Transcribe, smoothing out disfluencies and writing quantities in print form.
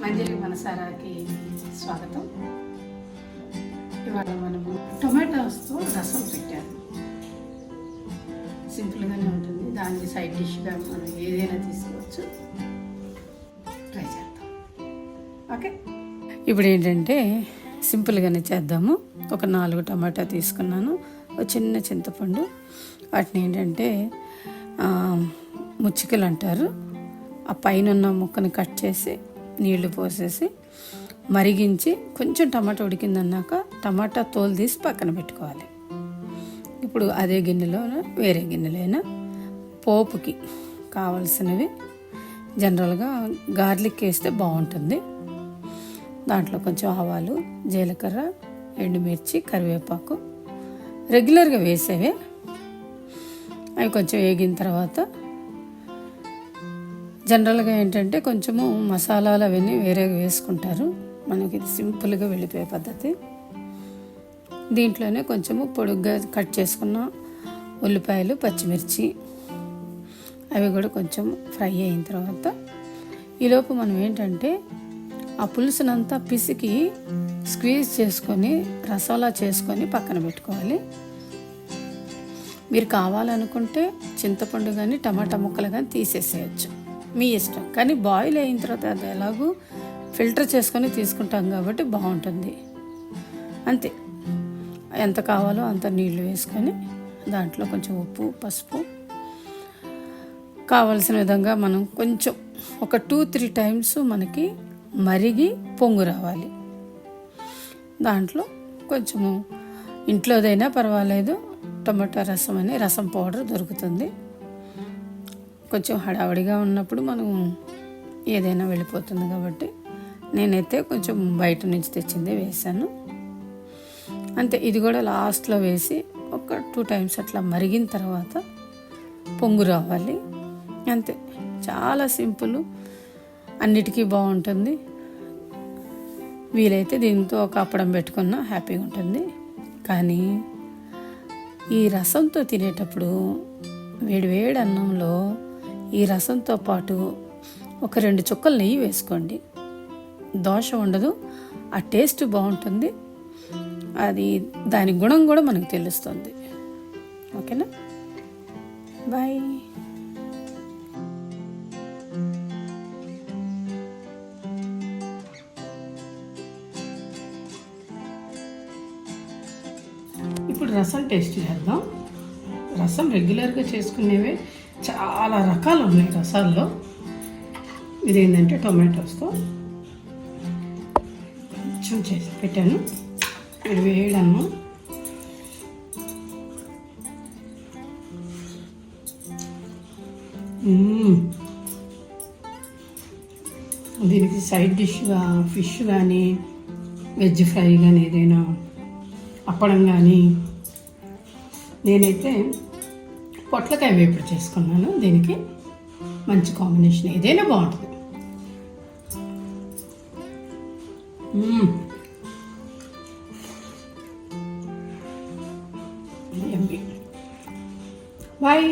అంజలి మనసారాకి స్వాగతం. ఇవాళ మనము టొమాటోస్తో రసం పెట్టాము. సింపుల్గానే ఉంటుంది. దాన్ని సైడ్ డిష్గా మనం ఏదైనా తీసుకోవచ్చు. ట్రై చేద్దాం. ఓకే, ఇప్పుడు ఏంటంటే సింపుల్గానే చేద్దాము. ఒక 4 టమాటా తీసుకున్నాను, ఒక చిన్న చింతపండు. వాటిని ఏంటంటే ముచ్చికలు అంటారు. ఆ పైన ఉన్న ముక్కని కట్ చేసి నీళ్లు పోసేసి మరిగించి కొంచెం టమాటా ఉడికిందన్నాక టమాటా తోలు తీసి పక్కన పెట్టుకోవాలి. ఇప్పుడు అదే గిన్నెలో వేరే గిన్నెలైనా పోపుకి కావలసినవి జనరల్గా గార్లిక్ వేస్తే బాగుంటుంది. దాంట్లో కొంచెం ఆవాలు, జీలకర్ర, ఎండుమిర్చి, కరివేపాకు రెగ్యులర్గా వేసేవే. అవి కొంచెం వేగిన తర్వాత జనరల్గా ఏంటంటే కొంచెము మసాలాలు అవన్నీ వేరేగా వేసుకుంటారు. మనకి ఇది సింపుల్గా వెళ్ళిపోయే పద్ధతి. దీంట్లోనే కొంచెము పొడుగ్గా కట్ చేసుకున్న ఉల్లిపాయలు, పచ్చిమిర్చి అవి కూడా కొంచెం ఫ్రై అయిన తర్వాత ఈలోపు మనం ఏంటంటే ఆ పులుసునంతా పిసికి స్క్వీజ్ చేసుకొని రసాలా చేసుకొని పక్కన పెట్టుకోవాలి. మీరు కావాలనుకుంటే చింతపండు కానీ టమాటా ముక్కలు కానీ తీసేసేయచ్చు, మీ ఇష్టం. కానీ బాయిల్ అయిన తర్వాత అది ఎలాగూ ఫిల్టర్ చేసుకొని తీసుకుంటాం కాబట్టి బాగుంటుంది. అంతే, ఎంత కావాలో అంత నీళ్లు వేసుకొని దాంట్లో కొంచెం ఉప్పు, పసుపు కావలసిన విధంగా మనం కొంచెం ఒక 2-3 టైమ్స్ మనకి మరిగి పొంగు రావాలి. దాంట్లో కొంచెము ఇంట్లోదైనా పర్వాలేదు, టమాటా రసం అని రసం పౌడర్ దొరుకుతుంది. కొంచెం హడావడిగా ఉన్నప్పుడు మనం ఏదైనా వెళ్ళిపోతుంది కాబట్టి నేనైతే కొంచెం బయట నుంచి తెచ్చిందే వేసాను. అంతే, ఇది కూడా లాస్ట్లో వేసి ఒక 2 టైమ్స్ అట్లా మరిగిన తర్వాత పొంగు రావాలి. అంతే, చాలా సింపుల్, అన్నిటికీ బాగుంటుంది. వీలైతే దీంతో ఒక అప్పడం పెట్టుకున్నా హ్యాపీగా ఉంటుంది. కానీ ఈ రసంతో తినేటప్పుడు వేడి అన్నంలో ఈ రసంతో పాటు ఒక 2 చుక్కలు నెయ్యి వేసుకోండి. దోష ఉండదు, ఆ టేస్ట్ బాగుంటుంది. అది దాని గుణం కూడా మనకు తెలుస్తుంది. ఓకేనా, బాయ్. ఇప్పుడు రసం టేస్ట్ చేద్దాం. రసం రెగ్యులర్గా చేసుకునేవే చాలా రకాలు ఉన్నాయి రసాల్లో. ఇదేంటంటే టొమాటోస్తో కొంచెం చేసి పెట్టాను. వేడన్నం దీనికి సైడ్ డిష్గా ఫిష్ కానీ, వెజ్ ఫ్రై కానీ, ఏదైనా అప్పడం కానీ. నేనైతే పొట్లకాయ వేపుడు చేసుకున్నాను. దీనికి మంచి కాంబినేషన్, ఏదైనా బాగుంటుంది. యమ్మీ. బాయ్.